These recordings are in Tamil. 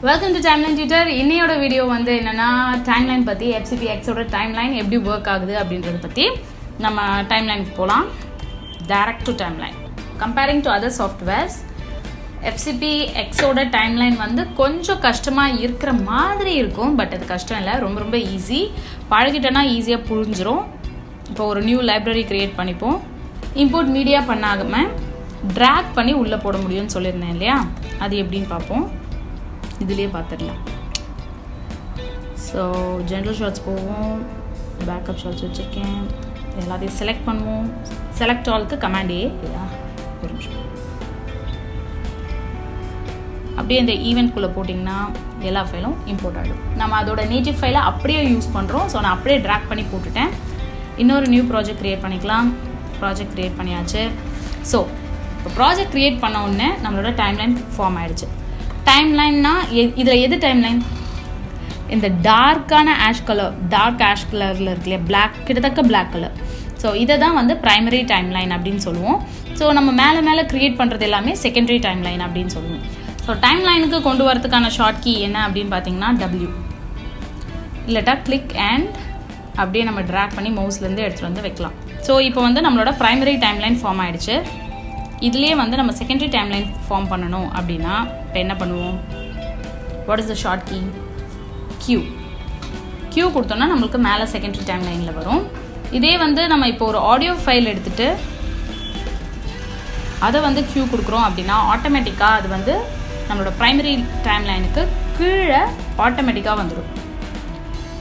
Welcome to Timeline Tutor. இன்னையோட வீடியோ வந்து என்னன்னா டைம்லைன் பத்தி Fcpx ஓட டைம்லைன் எப்படி வர்க் ஆகுது அப்படின்றத பத்தி நம்ம டைம்லைனுக்கு போலாம். Direct to timeline. Comparing to other softwares Fcpx ஓட டைம்லைன் வந்து கொஞ்சம் கஷ்டமா இருக்கிற மாதிரி இருக்கும். பட் அது கஷ்டம் இல்லை, ரொம்ப ரொம்ப ஈஸி. பழகிட்டோன்னா ஈஸியாக புரிஞ்சிரும். இப்போ ஒரு நியூ லைப்ரரி கிரியேட் பண்ணிப்போம். இம்போர்ட் மீடியா பண்ணாம ட்ராக் பண்ணி உள்ளே போட முடியும்னு சொல்லியிருந்தேன் இல்லையா, அது எப்படின்னு பார்ப்போம். இதுலேயே பார்த்துடலாம். ஸோ ஜென்ரல் ஷார்ட்ஸ் போவோம், பேக்கப் ஷார்ட்ஸ் வச்சுருக்கேன், எல்லாத்தையும் செலக்ட் பண்ணுவோம். செலக்ட் ஆலுக்கு கமாண்ட் ஏ இல்லையா, ஒரு நிமிஷம். அப்படியே இந்த ஈவெண்ட்குள்ளே போட்டிங்கன்னா எல்லா ஃபைலும் இம்போர்ட் ஆகிடும். நம்ம அதோட நேட்டிவ் ஃபைலை அப்படியே யூஸ் பண்ணுறோம். ஸோ நான் அப்படியே ட்ராக் பண்ணி போட்டுட்டேன். இன்னொரு நியூ ப்ராஜெக்ட் க்ரியேட் பண்ணிக்கலாம். ப்ராஜெக்ட் க்ரியேட் பண்ணியாச்சு. ஸோ இப்போ ப்ராஜெக்ட் க்ரியேட் பண்ண உடனே நம்மளோட டைம்லைன் ஃபார்ம் ஆகிடுச்சு. டைம்லைன்னா இதில் எது டைம்லைன்? இந்த டார்க்கான ஆஷ் கலரில் இருக்கு இல்லையா, பிளாக், கிட்டத்தட்ட பிளாக் கலர். ஸோ இதை தான் வந்து ப்ரைமரி டைம்லைன் அப்படின்னு சொல்லுவோம். ஸோ நம்ம மேலே க்ரியேட் பண்ணுறது எல்லாமே செகண்டரி டைம்லைன் அப்படின்னு சொல்லுவோம். ஸோ டைம்லைனுக்கு கொண்டு வரதுக்கான ஷார்ட் கீ என்ன அப்படின்னு பார்த்தீங்கன்னா W, இல்லட்டா கிளிக் அண்ட் அப்படியே நம்ம ட்ராக் பண்ணி மவுஸ்லேருந்து எடுத்துகிட்டு வந்து வைக்கலாம். ஸோ இப்போ வந்து நம்மளோட ப்ரைமரி டைம்லைன் ஃபார்ம் ஆகிடுச்சு. இதுலேயே வந்து நம்ம செகண்டரி டைம்லைன் ஃபார்ம் பண்ணணும் அப்படின்னா இப்போ என்ன பண்ணுவோம்? What is the short key? Q கொடுத்தோம்னா நம்மளுக்கு மேலே செகண்டரி டைம்லைனில் வரும். இதே வந்து நம்ம இப்போ ஒரு ஆடியோ ஃபைல் எடுத்துகிட்டு அதை வந்து Q கொடுக்குறோம் அப்படின்னா ஆட்டோமேட்டிக்காக அது வந்து நம்மளோட ப்ரைமரி டைம்லைனுக்கு கீழே ஆட்டோமேட்டிக்காக வந்துடும்.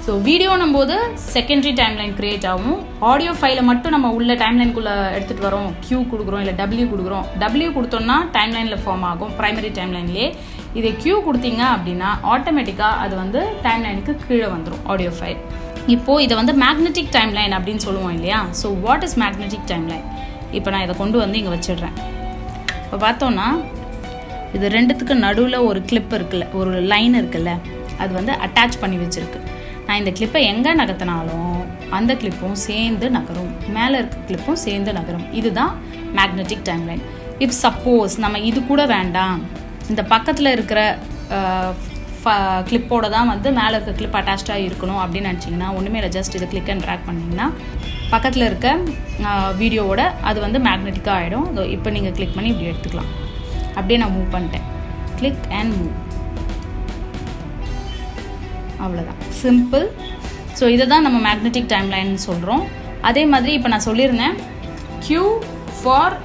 ஸோ வீடியோனும் போது செகண்டரி டைம்லைன் க்ரியேட் ஆகும். ஆடியோ ஃபைலை மட்டும் நம்ம உள்ள டைம்லைனுக்குள்ளே எடுத்துகிட்டு வரோம், Q கொடுக்குறோம் இல்லை W கொடுக்குறோம். W கொடுத்தோம்னா டைம்லைனில் ஃபார்ம் ஆகும் ப்ரைமரி டைம்லைன்லேயே. இதை Q கொடுத்தீங்க அப்படின்னா ஆட்டோமேட்டிக்காக அது வந்து டைம்லைனுக்கு கீழே வந்துடும் ஆடியோ ஃபைல். இப்போது இதை வந்து மேக்னெட்டிக் டைம்லைன் அப்படின்னு சொல்லுவோம் இல்லையா. So what is magnetic timeline? இப்போ நான் இதை கொண்டு வந்து இங்கே வச்சிடுறேன். இப்போ பார்த்தோன்னா இது ரெண்டுத்துக்கு நடுவில் ஒரு கிளிப் இருக்குல்ல, ஒரு லைன் இருக்குல்ல, அது வந்து அட்டாச் பண்ணி வச்சுருக்கு. நான் இந்த கிளிப்பை எங்கே நகர்த்தினாலும் அந்த கிளிப்பும் சேர்ந்து நகரும், மேலே இருக்க கிளிப்பும் சேர்ந்து நகரும். இதுதான் மேக்னெட்டிக் டைம்லைன். இஃப் சப்போஸ் நம்ம இது கூட வேண்டாம், இந்த பக்கத்தில் இருக்கிற கிளிப்போட தான் வந்து மேலே இருக்க கிளிப் அட்டாச்சாக இருக்கணும் அப்படின்னு நினச்சிங்கன்னா ஒன்றுமே இல்லை, ஜஸ்ட் இதை கிளிக் அண்ட் ட்ராக் பண்ணிங்கன்னா பக்கத்தில் இருக்க வீடியோவோட அது வந்து மேக்னெட்டிக்காக ஆகிடும். இப்போ நீங்கள் கிளிக் பண்ணி இப்படி எடுத்துக்கலாம். அப்படியே நான் மூவ் பண்ணிட்டேன், கிளிக் அண்ட் மூவ், அவ்வளோதான், சிம்பிள். ஸோ இதை தான் நம்ம மேக்னெட்டிக் டைம்லைன் சொல்கிறோம். அதே மாதிரி இப்போ நான் சொல்லியிருந்தேன் Q for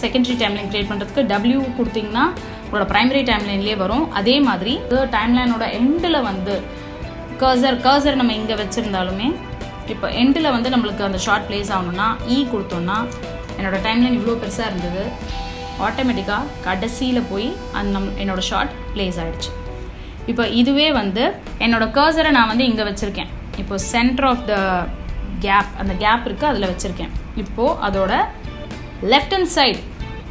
secondary timeline create பண்ணுறதுக்கு, W கொடுத்தீங்கன்னா உங்களோட ப்ரைமரி டைம்லைன்லேயே வரும். அதே மாதிரி டைம்லைனோட எண்டில் வந்து கர்சர் நம்ம இங்கே வச்சுருந்தாலுமே இப்போ எண்டில் வந்து நம்மளுக்கு அந்த ஷார்ட் ப்ளேஸ் ஆகணும்னா E கொடுத்தோன்னா என்னோடய டைம்லைன் இவ்வளோ பெருசாக இருந்தது, ஆட்டோமேட்டிக்காக கடைசியில் போய் என்னோடய ஷார்ட் ப்ளேஸ் ஆகிடுச்சு. இப்போ இதுவே வந்து என்னோடய கர்சரை நான் வந்து இங்கே வச்சுருக்கேன். இப்போது சென்டர் ஆஃப் த கேப், அந்த கேப் இருக்குது, அதில் வச்சுருக்கேன். இப்போது அதோட லெஃப்ட் ஹேண்ட் சைடு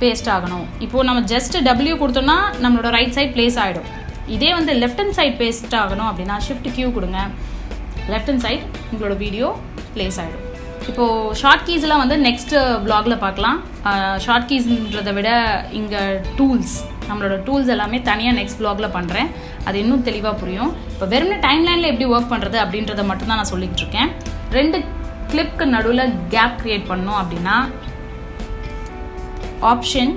பேஸ்ட் ஆகணும். இப்போது நம்ம ஜஸ்ட்டு W கொடுத்தோம்னா நம்மளோட ரைட் சைட் பிளேஸ் ஆகிடும். இதே வந்து லெஃப்ட் ஹேண்ட் சைட் பேஸ்ட் ஆகணும் அப்படின்னா Shift Q கொடுங்க, லெஃப்ட் ஹேண்ட் சைட் உங்களோட வீடியோ பிளேஸ் ஆகிடும். இப்போது ஷார்ட் கீஸ்லாம் வந்து நெக்ஸ்ட் வ்ளாகில் பார்க்கலாம். ஷார்ட் கீஸ்ன்றதை விட இங்கே நம்மளோட டூல்ஸ் எல்லாமே தனியாக நெக்ஸ்ட் வ்ளாகில் பண்ணுறேன். அது இன்னும் தெளிவாக புரியும். இப்போ வெறும் டைம்லைனில் எப்படி ஒர்க் பண்ணுறது அப்படின்றத மட்டும் தான் நான் சொல்லிக்கிட்டு இருக்கேன். 2 கிளிப்க்கு நடுவில் கேப் க்ரியேட் பண்ணணும் அப்படின்னா ஆப்ஷன்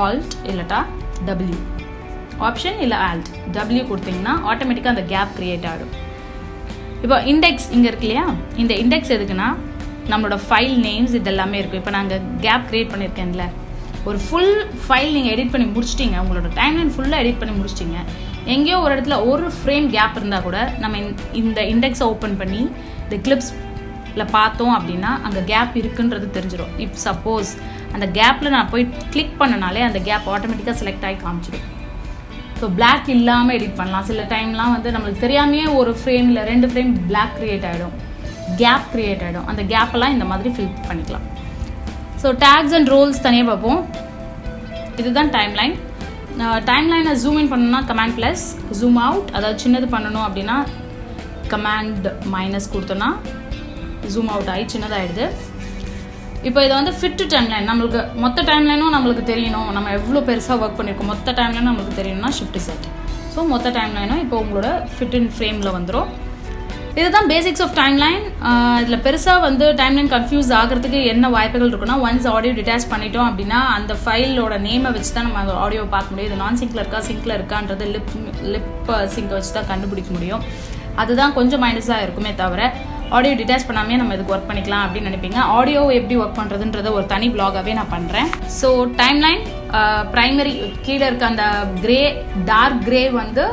ஆல்ட் இல்லட்டா W, ஆப்ஷன் இல்லை ஆல்ட் W கொடுத்தீங்கன்னா ஆட்டோமேட்டிக்காக அந்த கேப் க்ரியேட் ஆகிடும். இப்போ இண்டெக்ஸ் இங்கே இருக்கு இல்லையா, இந்த இண்டெக்ஸ் எதுக்குன்னா நம்மளோட ஃபைல் நேம்ஸ் இதெல்லாமே இருக்கும். இப்போ நாங்கள் கேப் க்ரியேட் பண்ணியிருக்கேன்ல, ஒரு ஃபுல் ஃபைல் நீங்கள் எடிட் பண்ணி முடிச்சிட்டிங்க, உங்களோட டைம்லைன் ஃபுல்லாக எடிட் பண்ணி முடிச்சிட்டிங்க, எங்கேயோ ஒரு இடத்துல ஒரு ஃப்ரேம் கேப் இருந்தால் கூட நம்ம இந்த இண்டெக்ஸை ஓப்பன் பண்ணி இந்த கிளிப்ஸில் பார்த்தோம் அப்படின்னா அங்கே கேப் இருக்குன்றது தெரிஞ்சிடும். இப் சப்போஸ் அந்த கேப்பில் நான் போய் கிளிக் பண்ணனாலே அந்த கேப் ஆட்டோமேட்டிக்காக செலக்ட் ஆகி காமிச்சிடும். ஸோ பிளாக் இல்லாமல் எடிட் பண்ணலாம். சில டைம்லாம் வந்து நம்மளுக்கு தெரியாமையே ஒரு ஃப்ரேம் இல்லை 2 ஃப்ரேம் பிளாக் க்ரியேட் ஆகிடும், கேப் க்ரியேட் ஆகிடும். அந்த கேப்பெல்லாம் இந்த மாதிரி ஃபில் பண்ணிக்கலாம். ஸோ டேக்ஸ் அண்ட் ரோல்ஸ் தனியாக பார்ப்போம். இதுதான் டைம்லைன். டைம்லைனை ஜூம் இன் பண்ணணும்னா கமாண்ட் ப்ளஸ், ஜூம் அவுட் அதாவது சின்னது பண்ணணும் அப்படின்னா கமாண்ட் மைனஸ் கொடுத்தோன்னா ஜூம் அவுட் ஆகி சின்னதாகிடுது. இப்போ இதை வந்து ஃபிட் டு டைம்லைன், நம்மளுக்கு மொத்த டைம்லைனும் நம்மளுக்கு தெரியணும், நம்ம எவ்வளோ பெருசாக ஒர்க் பண்ணியிருக்கோம் மொத்த டைம்லைனும் நம்மளுக்கு தெரியணும்னா Shift Z. ஸோ மொத்த டைம்லைனும் இப்போ உங்களோட ஃபிட் இன் ஃப்ரேமில் வந்துடும். இதுதான் பேசிக்ஸ் ஆஃப் டைம்லைன். இதில் பெருசாக வந்து டைம்லைன் கன்ஃபியூஸ் ஆகிறதுக்கு என்ன வாய்ப்புகள் இருக்குன்னா, ஒன்ஸ் ஆடியோ டிட்டாச் பண்ணிட்டோம் அப்படின்னா அந்த ஃபைலோட நேமை வச்சு தான் நம்ம அந்த ஆடியோ பார்க்க முடியும். இது நான் சிங்கில் இருக்கா சிங்கில் இருக்கான்றது லிப் சிங்கை வச்சு தான் கண்டுபிடிக்க முடியும். அதுதான் கொஞ்சம் மைனஸாக இருக்குமே தவிர ஆடியோ டிட்டாச் பண்ணாமே நம்ம இதுக்கு ஒர்க் பண்ணிக்கலாம் அப்படின்னு நினைப்பீங்க. ஆடியோ எப்படி ஒர்க் பண்ணுறதுன்றத ஒரு தனி வ்ளாகாகவே நான் பண்ணுறேன். ஸோ டைம்லைன் ப்ரைமரி கீழே இருக்க அந்த டார்க் கிரே வந்து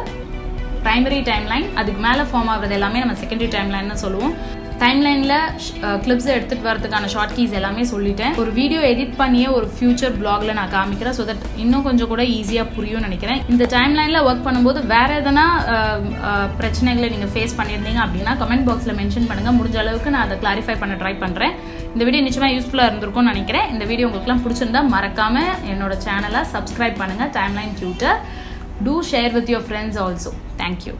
ப்ரைமரி டைம்லைன், அதுக்கு மேலே ஃபார்ம் ஆகுறது எல்லாமே நம்ம செகண்டரி டைம்லைன்னு சொல்லுவோம். டைம்லைனில் கிளிப்ஸை எடுத்துகிட்டு வரதுக்கான ஷார்ட் கீஸ் எல்லாமே சொல்லிட்டேன். ஒரு வீடியோ எடிட் பண்ணியே ஒரு ஃபியூச்சர் பிளாகில் நான் காமிக்கிறேன். ஸோ தட் இன்னும் கொஞ்சம் கூட ஈஸியாக புரியும்னு நினைக்கிறேன். இந்த டைம்லைனில் ஒர்க் பண்ணும்போது வேறு எதனா பிரச்சனைகளை நீங்கள் ஃபேஸ் பண்ணியிருந்தீங்க அப்படின்னா கமெண்ட் பாக்ஸில் மென்ஷன் பண்ணுங்கள். முடிஞ்ச அளவுக்கு நான் அதை கிளாரிஃபை பண்ண ட்ரை பண்ணுறேன். இந்த வீடியோ நிச்சயமாக யூஸ்ஃபுல்லாக இருந்திருக்கும்னு நினைக்கிறேன். இந்த வீடியோ உங்களுக்குலாம் பிடிச்சிருந்தா மறக்காமல் என்னோட சேனலை சப்ஸ்கிரைப் பண்ணுங்கள், timeline tutor. Do share with your friends also. Thank you.